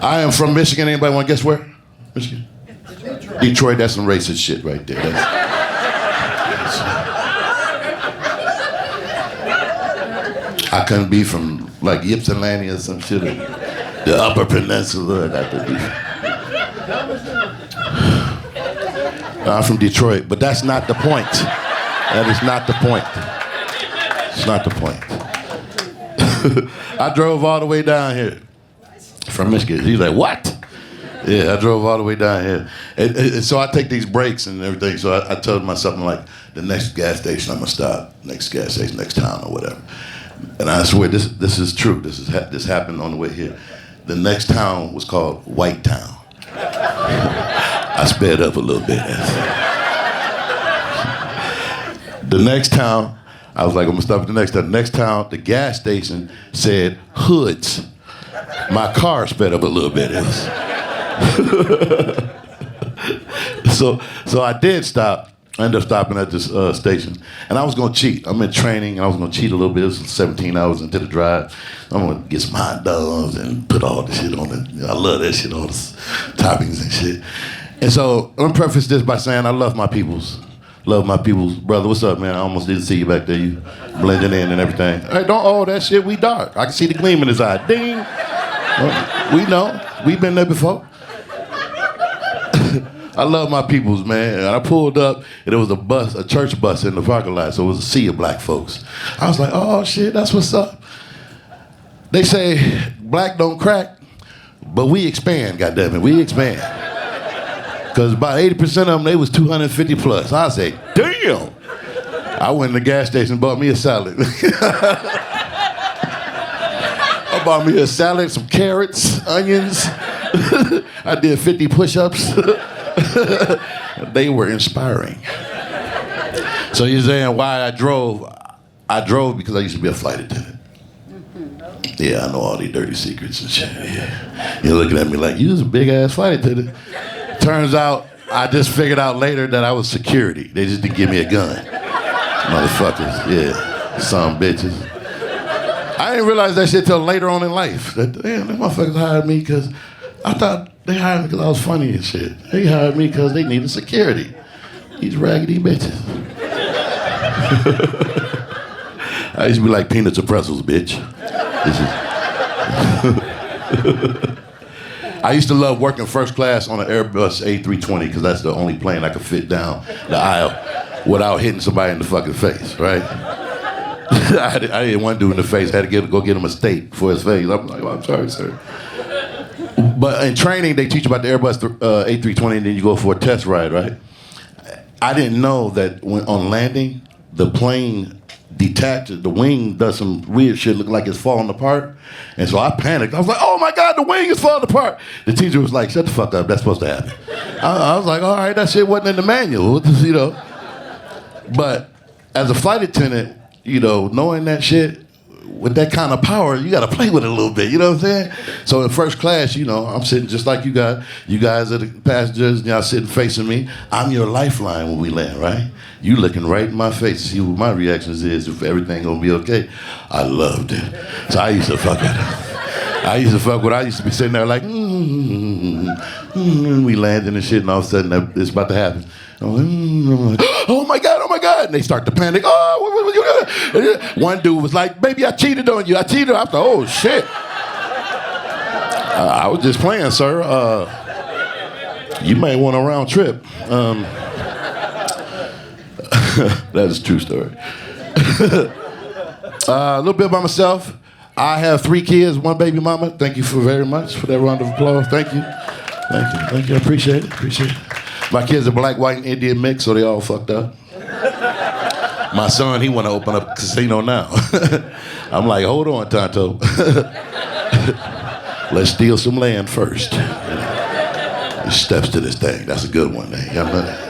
I am from Michigan. Anybody want to guess where? Michigan? Detroit, that's some racist shit right there. I couldn't be from like Ypsilanti or some shit. The Upper Peninsula. I got to be. I'm from Detroit, but that's not the point. That is not the point. It's not the point. I drove all the way down here from Michigan. He's like, what? Yeah, I drove all the way down here. And so I take these breaks and everything. So I told myself, I'm like, the next gas station, I'm gonna stop. Next gas station, next town or whatever. And I swear, this is true. This happened on the way here. The next town was called White Town. I sped up a little bit. The next town, I was like, I'm gonna stop at the next town. The next town, the gas station said Hoods. My car sped up a little bit. So I did stop. I ended up stopping at this station, and I was gonna cheat. I'm in training, and I was gonna cheat a little bit. It was 17 hours into the drive. I'm gonna get some hot dogs and put all the shit on it. I love that shit, all the toppings and shit. And so I'm gonna preface this by saying I love my peoples. Love my peoples. Brother, what's up, man? I almost didn't see you back there. You blending in and everything. Hey, don't all that shit. We dark. I can see the gleam in his eye. Ding. Well, we know. We've been there before. I love my peoples, man. And I pulled up, and there was a church bus in the parking lot, so it was a sea of black folks. I was like, oh, shit, that's what's up. They say black don't crack, but we expand, goddammit, we expand. Because about 80% of them, they was 250 plus. I say, damn. I went to the gas station and bought me a salad. I bought me a salad, some carrots, onions. I did 50 push-ups. They were inspiring. So you're saying why I drove? I drove because I used to be a flight attendant. Yeah, I know all these dirty secrets and shit. Yeah. You're looking at me like, you was a big-ass flight attendant. Turns out, I just figured out later that I was security. They just didn't give me a gun. Motherfuckers, yeah. Some bitches. I didn't realize that shit till later on in life. Damn, them motherfuckers hired me because I thought they hired me because I was funny and shit. They hired me because they needed security. These raggedy bitches. I used to be like peanuts or pretzels, bitch. I used to love working first class on an Airbus A320 because that's the only plane I could fit down the aisle without hitting somebody in the fucking face, right? I didn't want to do it in the face. I had to go get him a steak for his face. I'm like, oh, I'm sorry, sir. But in training, they teach about the Airbus A320, and then you go for a test ride, right? I didn't know that when on landing, the plane detaches, the wing does some weird shit, looking like it's falling apart. And so I panicked. I was like, oh my God, the wing is falling apart. The teacher was like, shut the fuck up, that's supposed to happen. I was like, all right, that shit wasn't in the manual, you know. But as a flight attendant, you know, knowing that shit, with that kind of power, you got to play with it a little bit, you know what I'm saying? So in first class, you know, I'm sitting just like you guys. You guys are the passengers, y'all sitting facing me. I'm your lifeline when we land, right? You looking right in my face to see what my reactions is, if everything gonna be okay. I loved it. So I used to fuck with it. I used to be sitting there like, we landing and shit, and all of a sudden it's about to happen. I'm like, oh my God, and they start to panic. Oh, what you doing? One dude was like, baby, I cheated on you. I cheated. I thought, oh shit. I was just playing, sir. You may want a round trip. That is a true story. A little bit about myself. I have 3 kids, 1 baby mama. Thank you very much for that round of applause. Thank you. I appreciate it. My kids are black, white, and Indian mix, so they all fucked up. My son, he want to open up a casino now. I'm like, hold on, Tonto. Let's steal some land first. You know, steps to this thing. That's a good one. Eh?